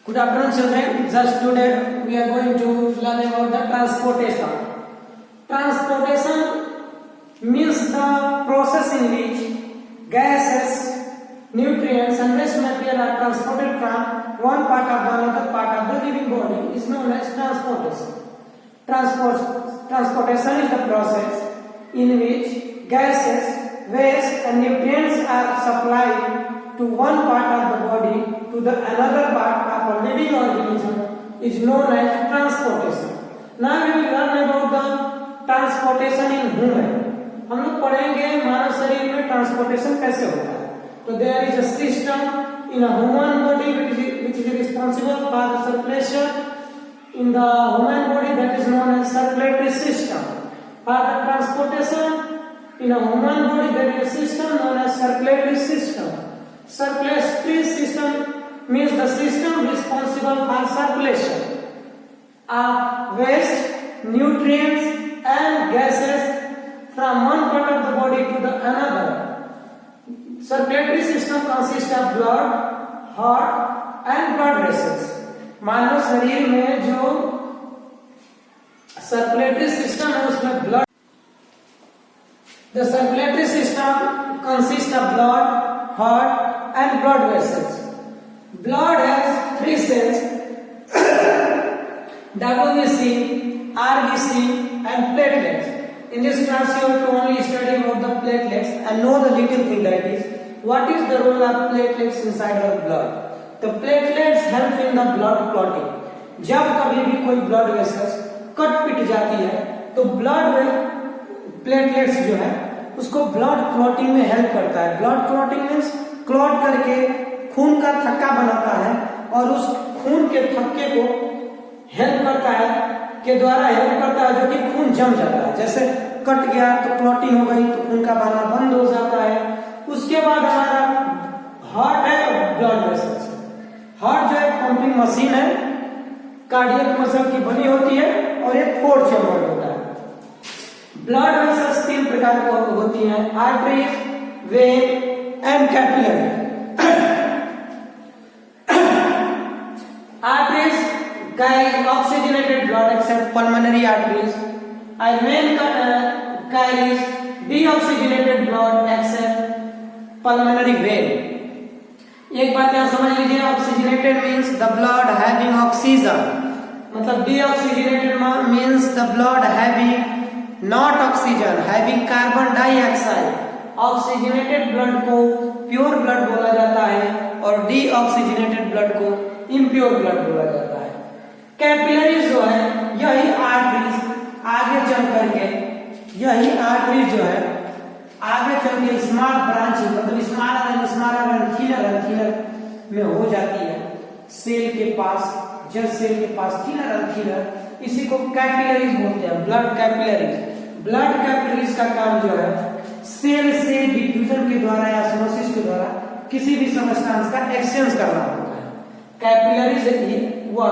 Good afternoon, children. Just today we are going to learn about the transportation. Transportation means the process in which gases, nutrients, and waste material are transported from one part of the another part of the living body is known as transportation. Transportation is the process in which gases, waste, and nutrients are supplied to one part of the body to the another part of a living organism is known as transportation. Now we will learn about the transportation in human. हम लोग पढ़ेंगे मानव शरीर में transportation कैसे होता है. तो there is a system in a human body which is responsible for the circulation in the human body, that is known as circulatory system. For the transportation in a human body, there is a system known as circulatory system. Circulatory system means the system responsible for circulation of waste, nutrients, and gases from one part of the body to the another. Circulatory system consists of blood, heart, and blood vessels. मानव शरीर में जो circulatory system है उसमें blood. The circulatory system consists of blood, heart, and blood vessels. Blood has three cells: WBC, RBC, and platelets. In this class, you have to only study about the platelets and know the little thing, that is, what is the role of platelets inside our blood. The platelets help in the blood clotting. जब कभी भी कोई blood vessels cut पिट जाती है तो blood platelets जो है उसको ब्लड क्लॉटिंग में हेल्प करता है. ब्लड क्लॉटिंग मीन्स क्लॉट करके खून का थक्का बनाता है और उस खून के थक्के को हेल्प करता है के द्वारा हेल्प करता है जो कि खून जम जाता है. जैसे कट गया तो क्लॉटिंग हो गई तो खून का बहना बंद हो जाता है. उसके बाद हमारा हार्ट है और ब्लड वेसल्स. हार्ट जो एक पंपिंग मशीन है, कार्डियक मसल की बनी होती है और एक फोर चेम्बर होता है. ब्लड वेसल्स तीन प्रकार की होती हैं: arteries, when, and capillary. Arteries carry oxygenated blood except pulmonary arteries, and vein carries deoxygenated blood except pulmonary vein. एक बात यहाँ समझ लीजिए, oxygenated means the blood having oxygen, मतलब deoxygenated means the blood having not oxygen, having carbon dioxide. Oxygenated blood को pure blood बोला जाता है और डीऑक्सीजनेटेड ब्लड को इम्प्योर ब्लड बोला जाता है. कैपिलरीज जो है यही आर्टरीज आगे चल करके यही आर्टरीज जो है आगे चल के स्मॉल ब्रांच मतलब स्मॉलर थिनर में हो जाती है सेल के पास. जब सेल के पास थिनर इसी को कैपिलरीज बोलते हैं, ब्लड कैपिलरीज. ब्लड कैपिलरीज का काम जो है सेल से डिफ्यूजन के द्वारा या ऑस्मोसिस के द्वारा किसी भी सब्सटेंस का एक्सचेंज करना होता है. कैपिलरीज वह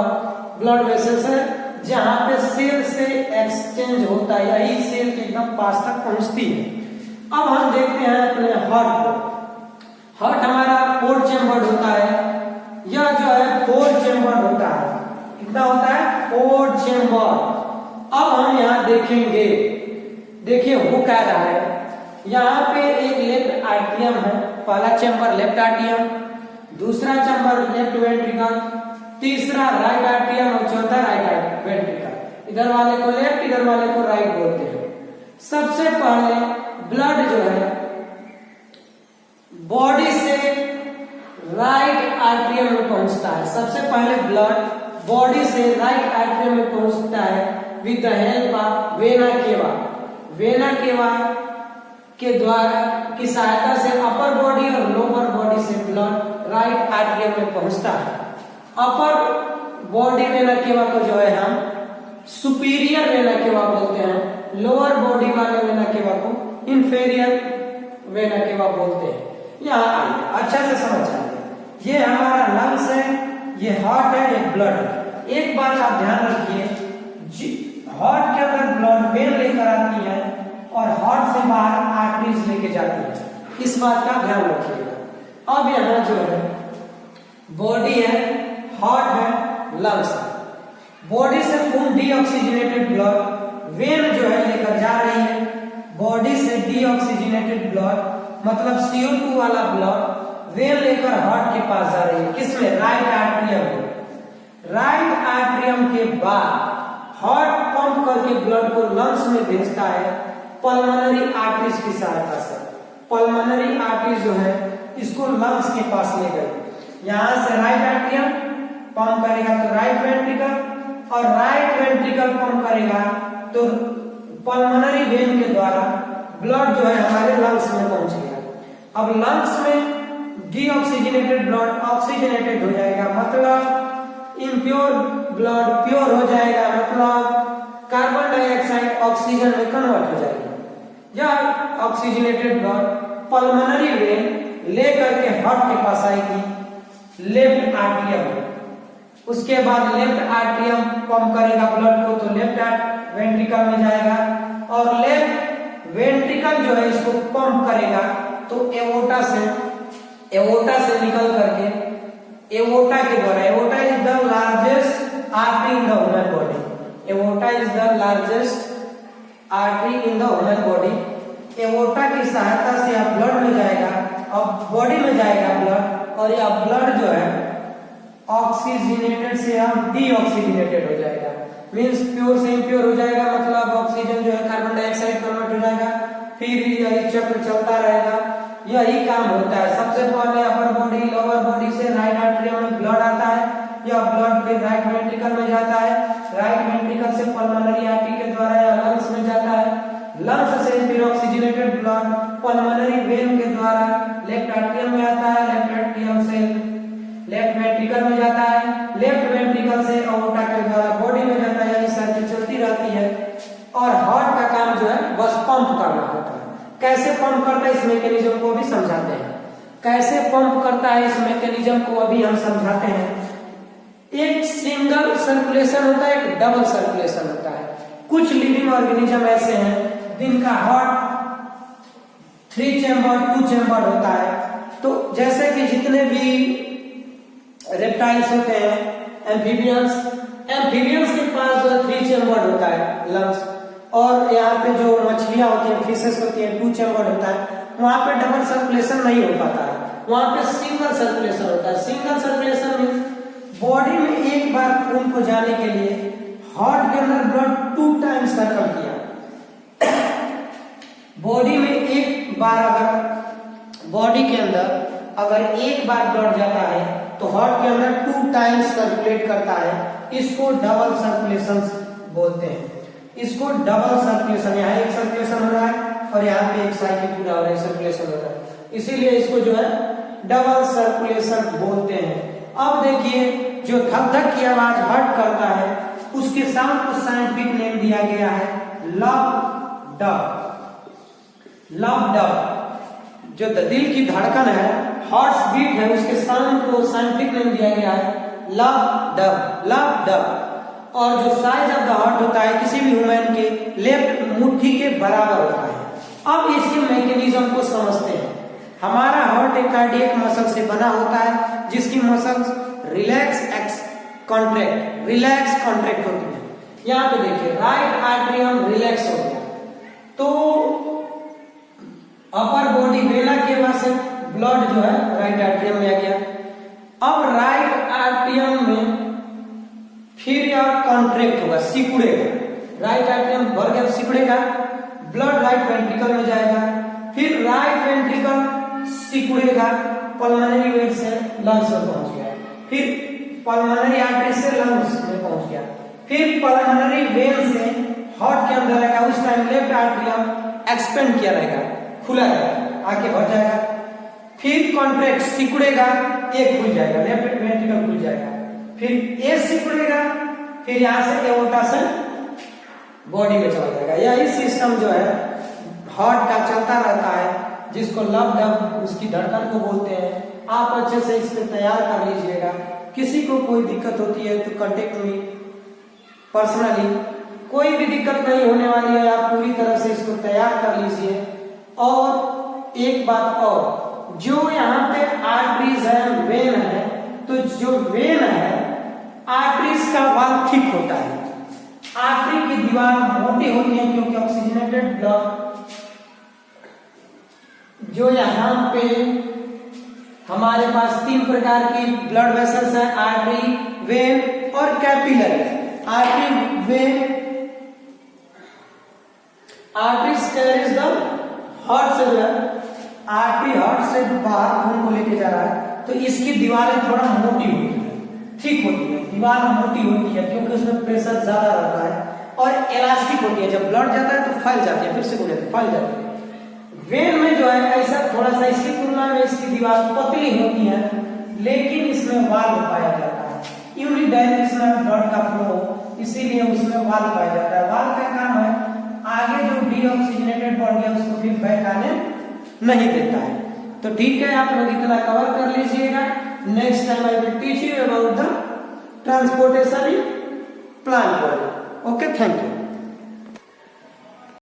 ब्लड वेसल्स है जहां पे सेल से एक्सचेंज होता है, यही सेल के एकदम पास तक पहुंचती है. अब हम देखते हैं अपने हार्ट को. हार्ट हमारा फोर चेम्बर्ड होता है. यह जो है फोर चेम्बर्ड होता है. कितना होता है? Four chambered. अब हम यहाँ देखेंगे, देखिए वो कह रहा है यहाँ पे एक लेफ्ट आर्टियम है. पहला चेम्बर लेफ्ट आर्टियम, दूसरा चेम्बर लेफ्ट वेंट्रिकल, तीसरा राइट आर्टियम और चौथा राइट वेंट्रिकल. इधर वाले को लेफ्ट, इधर वाले को राइट बोलते हैं. सबसे पहले ब्लड जो है बॉडी से राइट आर्टियम में पहुंचता है. सबसे पहले ब्लड बॉडी से राइट आर्टियम में पहुंचता है with the help of vena cava. Vena cava के द्वारा की सहायता से अपर बॉडी और लोअर बॉडी से ब्लड राइट आर्टियम में पहुंचता है. अपर बॉडी वेना केवा को जो है हम सुपीरियर वेना केवा बोलते हैं. लोअर बॉडी वाले वेना केवा को इंफेरियर वेना केवा बोलते हैं. यहाँ अच्छा से समझ आइए, ये हमारा लंग्स है, ये हार्ट है, ये ब्लड है. एक बात आप ध्यान रखिए, हार्ट के अंदर ब्लड वेन लेकर आती है और हार्ट से बाहर आर्टरीज लेके जाती है. इस बात का ध्यान रखिएगा. अब यहाँ जो है बॉडी है, हार्ट है, लंग्स है। बॉडी से खून डीऑक्सीजनेटेड ब्लड वेन जो है लेकर जा रही है। बॉडी से डीऑक्सीजनेटेड ब्लड मतलब CO2 वाला ब्लड वेन लेकर हार्ट के पास जा रही है। किसमें? राइट आर्टरियम में। राइट आर्टरियम के बाद हार्ट पंप करके ब्लड को लंग्स में भेजता है पल्मोनरी आर्टरीज की सहायता से। पल्मोनरी आर्टरीज जो है इसको लंग्स के पास ले गई। यहां से राइट आर्टरियम पंप करेगा तो राइट वेंट्रिकल, और राइट वेंट्रिकल पंप करेगा तो पल्मोनरी वेन के द्वारा ब्लड जो है हमारे लंग्स में पहुंच गया। अब लंग्स में डीऑक्सीजनेटेड ब्लड ऑक्सीजनेटेड हो जाएगा, मतलब इम्प्योर ब्लड प्योर हो जाएगा, मतलब कार्बन डाइऑक्साइड ऑक्सीजन में कन्वर्ट हो जाएगा। यह ऑक्सीजनेटेड ब्लड पल्मोनरी वेन लेकर के हार्ट के पास आएगी लेफ्ट आर्टरियम। उसके बाद लेफ्ट आर्टरियम पंप करेगा ब्लड को तो लेफ्ट वेंट्रिकल में जाएगा, और लेफ्ट वेंट्रिकल जो है इसको पंप करेगा तो एओर्टा से निकल करके एओर्टा के द्वारा, aorta is the largest artery in the human body. Aorta is the largest artery in the human body. Aorta की सहायता से अब ब्लड में जाएगा, अब बॉडी में जाएगा ब्लड, और यह ब्लड जो है ऑक्सीजनेटेड से अब डीऑक्सीजनेटेड हो जाएगा, मींस प्योर से इम्प्योर हो जाएगा, मतलब ऑक्सीजन जो है कार्बन डाइऑक्साइड कन्वर्ट हो जाएगा। फिर यही चक्र चलता रहेगा, यही काम होता है। सबसे पहले अपर बॉडी लोअर बॉडी से राइट आर्टरियम में ब्लड आता है, यह ब्लड फिर राइट वेंट्रिकल में जाता है, राइट वेंट्रिकल से पल्मोनरी आर्टरी के द्वारा यह लंग्स में जाता है, लंग्स से फिर ऑक्सीजनेटेड ब्लड पल्मोनरी वेन के द्वारा लेफ्ट आर्टरियम में आता है, लेफ्ट आर्टरियम से लेफ्ट वेंट्रिकल में जाता है, लेफ्ट वेंट्रिकल से एओर्टा के द्वारा बॉडी में जाता है। इस साइकिल चलती रहती है, और हार्ट का काम जो है बस पंप करना होता है। कैसे पंप करता है इस मैकेनिज्म को भी समझाते हैं। कैसे पंप करता है इस मैकेनिज्म को अभी हम समझाते हैं। एक सिंगल सर्कुलेशन होता है, एक डबल सर्कुलेशन होता है। कुछ लिविंग ऑर्गेनिज्म ऐसे हैं जिनका हार्ट 3 चैम्बर 2 चैम्बर होता है। तो जैसे कि जितने भी रेप्टाइल्स होते हैं, एम्फीबियंस के पास 3 चैम्बर होता है लंग्स, और यहाँ पे जो मछलियां होती हैं, फिशेस होती हैं, 2 चैम्बर होता है। वहां पे डबल सर्कुलेशन नहीं हो पाता है, वहां पे सिंगल सर्कुलेशन होता है। सिंगल सर्कुलेशन मींस बॉडी में एक बार खून को जाने के लिए हार्ट के अंदर ब्लड 2 टाइम्स सर्कल किया। बॉडी में एक बार अगर बॉडी के अंदर अगर एक बार ब्लड जाता है तो हार्ट के अंदर 2 टाइम्स सर्कुलेट करता है। इसको डबल सर्कुलेशन बोलते हैं। इसको डबल सर्कुलेशन, यहाँ एक सर्कुलेशन हो रहा है और यहाँ पे एक साइकिल पूरा हो रहा है, सर्कुलेशन हो रहा है, इसीलिए इसको जो है डबल सर्कुलेशन बोलते हैं। अब देखिए जो धक धक की आवाज हार्ट करता है उसके साउंड को साइंटिफिक नेम दिया गया है लव डब। लव डब जो दिल की धड़कन है, हार्ट बीट है, उसके साउंड को साइंटिफिक नेम दिया गया है लव डब। Love dub. और जो साइज ऑफ द हार्ट होता है किसी भी ह्यूमन के लेफ्ट मुट्ठी के बराबर होता है। अब इसके मैकेनिज्म को समझते हैं। हमारा हार्ट एक कार्डियक मसल से बना होता है जिसकी मसल्स रिलैक्स कॉन्ट्रैक्ट होती है। यहाँ पे देखिए राइट आर्टरियम रिलैक्स हो गया तो अपर बॉडी वेना के वहां से ब्लड जो है राइट आर्टरियम में आ गया। अब राइट आर्टरियम में फिर यह कॉन्ट्रैक्ट होगा, सिकुड़ेगा। राइट आर्टरियम भर गया, सिकुड़ेगा, ब्लड राइट वेंट्रिकल में जाएगा, फिर राइट वेंट्रिकल सिकुड़ेगा, पल्मोनरी वेन से लंग्स में पहुंच गया, फिर पल्मोनरी आर्टरी से लंग्स में पहुंच गया, फिर पल्मोनरी वेन से हार्ट के अंदर आएगा। उस टाइम लेफ्ट आर्टरियम एक्सपेंड किया रहेगा, खुला रहेगा, आगे बढ़ जाएगा, फिर कॉन्ट्रैक्ट सिकुड़ेगा, एक खुल जाएगा, लेफ्ट वेंट्रिकल खुल जाएगा, फिर ए सिकुड़ेगा, फिर यहां से एओर्टा से बॉडी में चला जाएगा। यही सिस्टम जो है हार्ट का चलता रहता है, जिसको लव डब उसकी धड़कन को बोलते हैं। आप अच्छे से इसको तैयार कर लीजिएगा। किसी को कोई दिक्कत होती है तो कांटेक्ट मी पर्सनली, कोई भी दिक्कत नहीं होने वाली है। आप पूरी तरह से इसको तैयार कर लीजिए। और एक बात और, जो यहाँ पे आर्टरीज है, वेन है, तो जो वेन है आर्टरीज का वाल थिक होता है, आर्टरी की दीवार मोटी होती है क्योंकि ऑक्सीजनेटेड ब्लड जो यहाँ पे हमारे पास 3 प्रकार की ब्लड वेसल्स है, आर्टरी, वेन और capillary. Artery, when, arteries carries the heart से, आर्टरी हार्ट से बाहर खून को लेके जा रहा है, तो इसकी दीवारें थोड़ा मोटी होती है, ठीक होती है, दीवार मोटी होती है क्योंकि उसमें प्रेशर ज्यादा रहता है और इलास्टिक होती है, जब ब्लड जाता है तो फैल जाती है, फिर से बोले फैल जाती है। वेन में जो है ऐसा थोड़ा सा इसकी तुलना में इसकी दीवार पतली होती है लेकिन इसमें वाल्व पाया जाता है, यूनिडायरेक्शनल ब्लड का फ्लो, इसीलिए उसमें वाल्व पाया जाता है। वाल्व का काम है आगे जो डीऑक्सीजनेटेड बढ़ गया उसको फिर बैक आने नहीं देता है। तो ठीक है, आप लोग इतना कवर कर लीजिएगा। Next time I will teach you about the transportation in plant body. Okay, thank you.